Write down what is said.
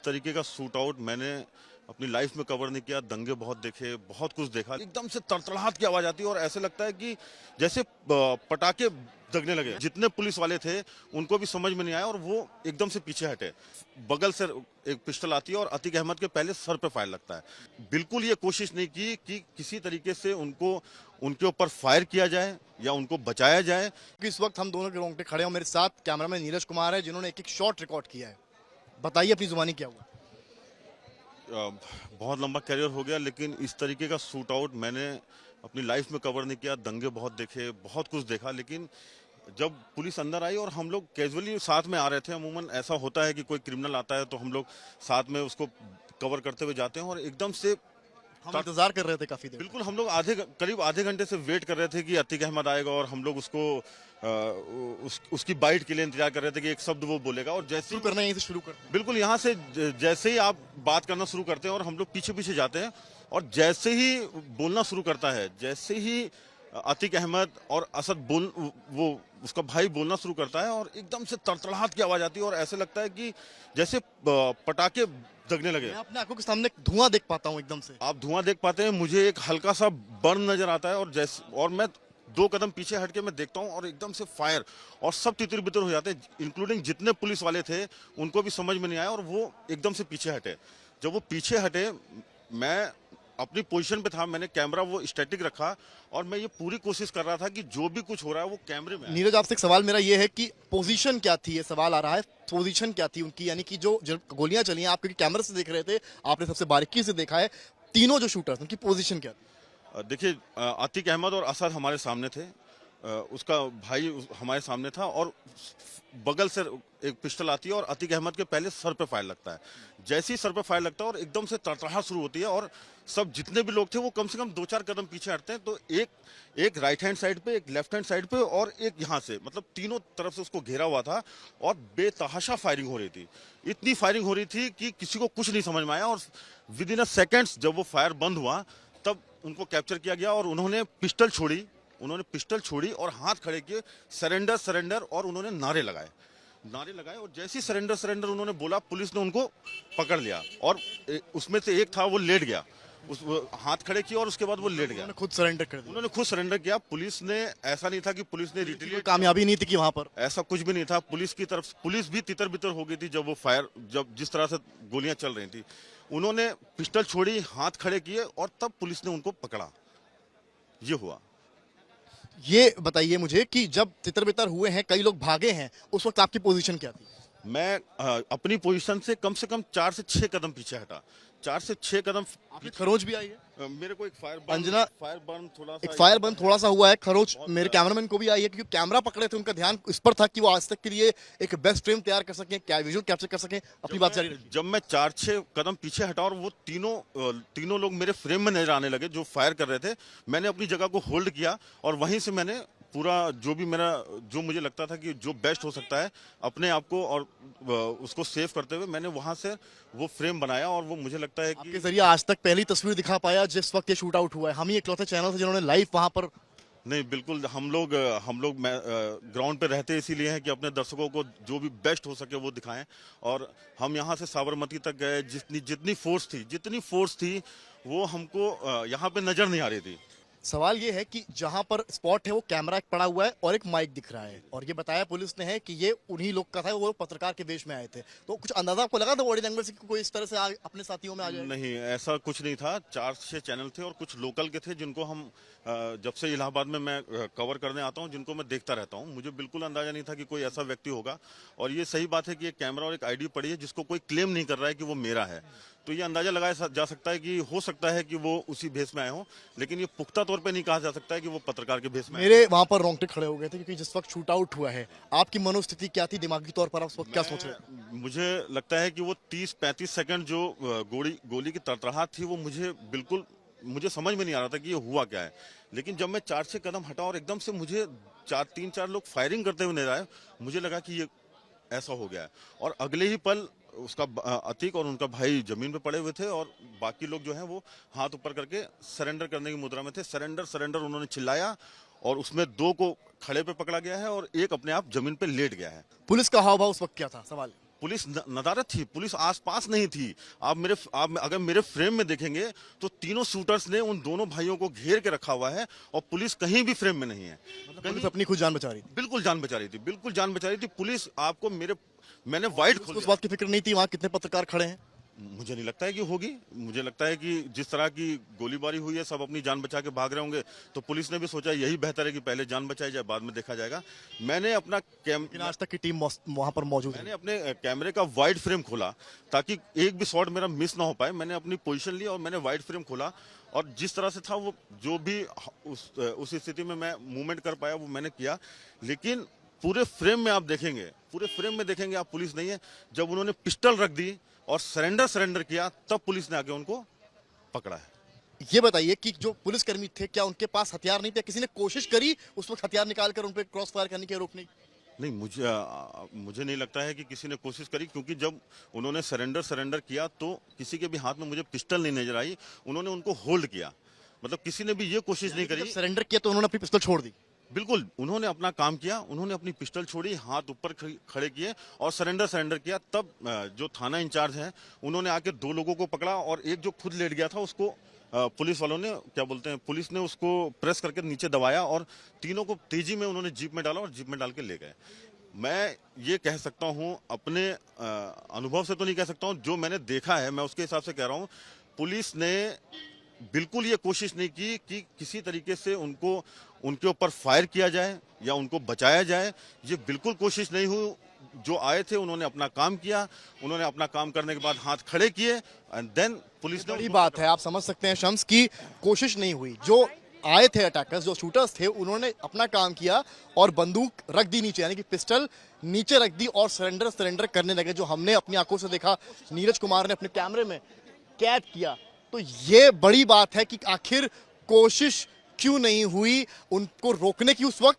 तरीके का shoot out मैंने अपनी लाइफ में कवर नहीं किया। दंगे बहुत देखे, बहुत कुछ देखा। एकदम से तड़तड़ाहट की आवाज आती है और ऐसे लगता है कि जैसे पटाखे दगने लगे। जितने पुलिस वाले थे उनको भी समझ में नहीं आया और वो एकदम से पीछे हटे। बगल से एक पिस्टल आती है और अतीक अहमद के पहले सर पे फायर लगता है। बिल्कुल ये कोशिश नहीं की कि किसी तरीके से उनको उनके ऊपर फायर किया जाए या उनको बचाया जाए। इस वक्त हम दोनों के रोंगटे खड़े हैं। मेरे साथ कैमरामैन नीरज कुमार है जिन्होंने एक एक शॉट रिकॉर्ड किया है। बताइए अपनी जुबानी क्या हुआ। बहुत लंबा करियर हो गया, लेकिन इस तरीके का शूट आउट मैंने अपनी लाइफ में कवर नहीं किया। दंगे बहुत देखे, बहुत कुछ देखा, लेकिन जब पुलिस अंदर आई और हम लोग कैजुअली साथ में आ रहे थे। अमूमन ऐसा होता है कि कोई क्रिमिनल आता है तो हम लोग साथ में उसको कवर करते हुए जाते हैं और एकदम से हम इंतजार कर रहे थे काफी देर। बिल्कुल हम लोग करीब आधे घंटे से वेट कर रहे थे कि अतीक अहमद आएगा और हम लोग उसको उसकी बाइट के लिए इंतजार कर रहे थे कि एक शब्द वो बोलेगा। और जैसे शुरू करना, यहीं से शुरू करते हैं। बिल्कुल यहाँ से जैसे ही आप बात करना शुरू करते हैं और हम लोग पीछे पीछे जाते हैं और जैसे ही बोलना शुरू करता है, जैसे ही अतीक अहमद और असद वो उसका भाई बोलना शुरू करता है और एकदम से तड़तड़ाहट की आवाज आती है और ऐसे लगता है कि जैसे पटाखे दगने लगे। मैं अपने आंखों के सामने धुआं देख पाता हूँ। एकदम से आप धुआं देख पाते हैं, मुझे एक हल्का सा बर्न नजर आता है और मैं 2 कदम पीछे हटके मैं देखता हूं और एकदम से फायर और सब तितर बितर हो जाते हैं, इंक्लूडिंग जितने पुलिस वाले थे उनको भी समझ में नहीं आया और वो एकदम से पीछे हटे। जब वो पीछे हटे, मैं अपनी पोजीशन पे था, मैंने कैमरा वो स्टैटिक रखा और मैं ये पूरी कोशिश कर रहा था कि जो भी कुछ हो रहा है वो कैमरे में। नीरज, आपसे एक सवाल मेरा ये है कि पोजीशन क्या थी, ये सवाल आ रहा है। पोजीशन क्या थी उनकी, यानी कि जो गोलियां चली हैं, आप क्योंकि कैमरे से देख रहे थे, आपने सबसे बारीकी से देखा है, तीनों जो शूटर्स उनकी पोजीशन क्या थी? देखिए, अतीक अहमद और असद हमारे सामने थे, उसका भाई हमारे सामने था और बगल से एक पिस्टल आती है और अतीक अहमद के पहले सर पे फायर लगता है। जैसे ही सर पे फायर लगता है और एकदम से तड़तड़ाहट शुरू होती है और सब जितने भी लोग थे वो कम से कम 2-4 कदम पीछे हटते हैं। तो एक राइट हैंड साइड पे, एक लेफ्ट हैंड साइड पे और एक यहाँ से, मतलब तीनों तरफ से उसको घेरा हुआ था और बेतहाशा फायरिंग हो रही थी। इतनी फायरिंग हो रही थी कि किसी को कुछ नहीं समझ में आया और विद इन अ सेकेंड्स जब वो फायर बंद हुआ तब उनको कैप्चर किया गया और उन्होंने पिस्टल छोड़ी और हाथ खड़े किए, सरेंडर सरेंडर, और उन्होंने नारे लगाए और जैसे ही सरेंडर उन्होंने बोला, पुलिस ने उनको पकड़ लिया और उसमें से एक था वो लेट गया। हाथ खड़े किए और उसके बाद वो लेट गया। उन्होंने खुद सरेंडर किया। पुलिस ने, ऐसा नहीं था कि पुलिस ने रिटेलिएट, कामयाबी नहीं थी कि वहां पर ऐसा कुछ भी नहीं था। पुलिस की तरफ, पुलिस भी तितर बितर हो गई थी जब वो फायर, जब जिस तरह से गोलियां चल रही थी। उन्होंने पिस्टल छोड़ी, हाथ खड़े किए और तब पुलिस ने उनको पकड़ा। ये हुआ। ये बताइए मुझे कि जब तितर बितर हुए हैं, कई लोग भागे हैं, उस वक्त आपकी पोजीशन क्या थी? मैं अपनी पोजीशन से कम 4 से 6 कदम पीछे हटा। 4 से 6 कदम। खरोच भी आई है? मेरे को एक फायर बर्न थोड़ा सा हुआ है। खरोच मेरे कैमरामैन को भी आई है, क्योंकि कैमरा पकड़े थे, उनका ध्यान इस पर था कि वो आज तक के लिए एक बेस्ट फ्रेम तैयार कर सकें, क्या विजुअल कैप्चर कर सकें। अपनी बात जारी रखिए। जब मैं 4-6 कदम पीछे हटा और वो तीनों लोग मेरे फ्रेम में नजर आने लगे जो फायर कर रहे थे, मैंने अपनी जगह को होल्ड किया और वहीं से मैंने पूरा जो मुझे लगता था कि जो बेस्ट हो सकता है अपने आप को और उसको सेव करते हुए, मैंने वहां से वो फ्रेम बनाया और वो मुझे लगता है कि आपके जरिए आज तक पहली तस्वीर दिखा पाया जिस वक्त ये शूट आउट हुआ है। हम ही इकलौते चैनल थे जिन्होंने लाइव वहां पर। नहीं, बिल्कुल हम लोग ग्राउंड पे रहते इसीलिए हैं कि अपने दर्शकों को जो भी बेस्ट हो सके वो दिखाएं। और हम यहाँ से साबरमती तक गए, जितनी फोर्स थी वो हमको यहाँ पे नजर नहीं आ रही थी। सवाल ये है कि जहां पर स्पॉट है वो कैमरा एक पड़ा हुआ है और एक माइक दिख रहा है, और ये बताया पुलिस ने है कि ये उन्हीं लोग का था, वो पत्रकार के वेश में आए थे। तो कुछ अंदाजा आपको लगा था बॉडी लैंग्वेज से कि कोई इस तरह से अपने साथियों में आ जाए? नहीं, ऐसा कुछ नहीं था। 4-6 चैनल थे और कुछ लोकल के थे जिनको हम जब से इलाहाबाद में मैं कवर करने आता हूं, जिनको मैं देखता रहता हूं। मुझे बिल्कुल अंदाजा नहीं था कि कोई ऐसा व्यक्ति होगा। और ये सही बात है कि एक कैमरा और एक आईडी पड़ी है जिसको कोई क्लेम नहीं कर रहा है कि वो मेरा है। तो ये अंदाजा लगाया जा सकता है कि हो सकता है कि वो उसी भेष में आए हों, लेकिन ये पुख्ता तौर पे नहीं कहा जा सकता है कि वो पत्रकार के भेष में। मेरे वहां पर रोंगटे खड़े हो गए थे, क्योंकि जिस वक्त शूट आउट हुआ है, आपकी मनोस्थिति क्या थी दिमागी तौर पर? आप उस वक्त क्या सोच रहे थे? मुझे लगता है कि वो 30-35 सेकंड जो गोली की तड़तड़ाहट थी, वो मुझे समझ में नहीं आ रहा था कि ये हुआ क्या है। लेकिन जब मैं 4-6 कदम हटा और एकदम से मुझे 3-4 लोग फायरिंग करते हुए नजर आए, मुझे लगा कि ये ऐसा हो गया है। और अगले ही पल उसका अतीक और उनका भाई जमीन पे पड़े हुए थे और बाकी लोग जो हैं वो हाथ ऊपर करके सरेंडर करने की मुद्रा में थे। सरेंडर उन्होंने चिल्लाया और उसमें 2 को खड़े पे पकड़ा गया है और एक अपने आप जमीन पे लेट गया है। पुलिस का हाव भाव उस वक्त क्या था? सवाल पुलिस नदारद थी, पुलिस आसपास नहीं थी। आप अगर मेरे फ्रेम में देखेंगे तो तीनों शूटर्स ने उन दोनों भाइयों को घेर के रखा हुआ है और पुलिस कहीं भी फ्रेम में नहीं है। पुलिस अपनी खुद जान बचा रही थी। बिल्कुल जान बचा रही थी, बिल्कुल जान बचा रही थी पुलिस। आपको मैंने वाइट खोल उस बात की फिक्र नहीं थी वहां कितने पत्रकार खड़े हैं। मुझे नहीं लगता है कि होगी। मुझे लगता है कि जिस तरह की गोलीबारी हुई है, सब अपनी जान बचा के भाग रहे होंगे, तो पुलिस ने भी सोचा यही बेहतर है कि पहले जान बचाई जाए, बाद में देखा जाएगा। मैंने अपना लेकिन आज तक की टीम वहां पर मौजूद है। मैंने अपने कैमरे का वाइड फ्रेम खोला ताकि एक भी शॉट मेरा मिस ना हो पाए। मैंने अपनी पोजीशन ली और मैंने वाइड फ्रेम खोला और जिस तरह से था वो जो भी उस स्थिति में मैं मूवमेंट कर पाया वो मैंने किया। लेकिन पूरे फ्रेम में आप देखेंगे, पूरे फ्रेम में देखेंगे आप, पुलिस नहीं है। जब उन्होंने पिस्टल रख दी और सरेंडर किया, तब पुलिस ने आके उनको पकड़ा है। ये बताइए कि जो पुलिसकर्मी थे क्या उनके पास हथियार नहीं थे? किसी ने कोशिश करी उस वक्त हथियार निकालकर उन पर क्रॉस फायर करने की, रोकने की? नहीं, मुझे नहीं लगता है कि किसी ने कोशिश करी, क्योंकि जब उन्होंने सरेंडर किया तो किसी के भी हाथ में मुझे पिस्टल नहीं नजर आई। उन्होंने उनको होल्ड किया, मतलब किसी ने भी ये कोशिश नहीं करी। सरेंडर किया तो उन्होंने अपनी पिस्तौल छोड़ दी। बिल्कुल, उन्होंने अपना काम किया, उन्होंने अपनी पिस्टल छोड़ी, हाथ ऊपर खड़े किए और सरेंडर किया। तब जो थाना इंचार्ज है उन्होंने आके 2 लोगों को पकड़ा और एक जो खुद लेट गया था उसको पुलिस वालों ने, क्या बोलते हैं, पुलिस ने उसको प्रेस करके नीचे दबाया और तीनों को तेजी में उन्होंने जीप में डाला और जीप में डाल के ले गए। मैं ये कह सकता हूँ, अपने अनुभव से तो नहीं कह सकता हूँ, जो मैंने देखा है मैं उसके हिसाब से कह रहा हूँ। पुलिस ने बिल्कुल ये कोशिश नहीं की कि किसी तरीके से उनके ऊपर फायर किया जाए या उनको बचाया जाए। ये बिल्कुल कोशिश नहीं हुई। जो आए थे उन्होंने अपना काम किया, उन्होंने अपना काम करने के बाद हाथ खड़े किए एंड देन पुलिस ने। बड़ी बात है, आप समझ सकते हैं शम्स की कोशिश नहीं हुई। जो आए थे अटैकर्स, जो शूटर्स थे, उन्होंने अपना काम किया और बंदूक रख दी नीचे, यानी कि पिस्टल नीचे रख दी और सरेंडर करने लगे। जो हमने अपनी आंखों से देखा, नीरज कुमार ने अपने कैमरे में कैद किया। तो ये बड़ी बात है कि आखिर कोशिश क्यों नहीं हुई उनको रोकने की उस वक्त,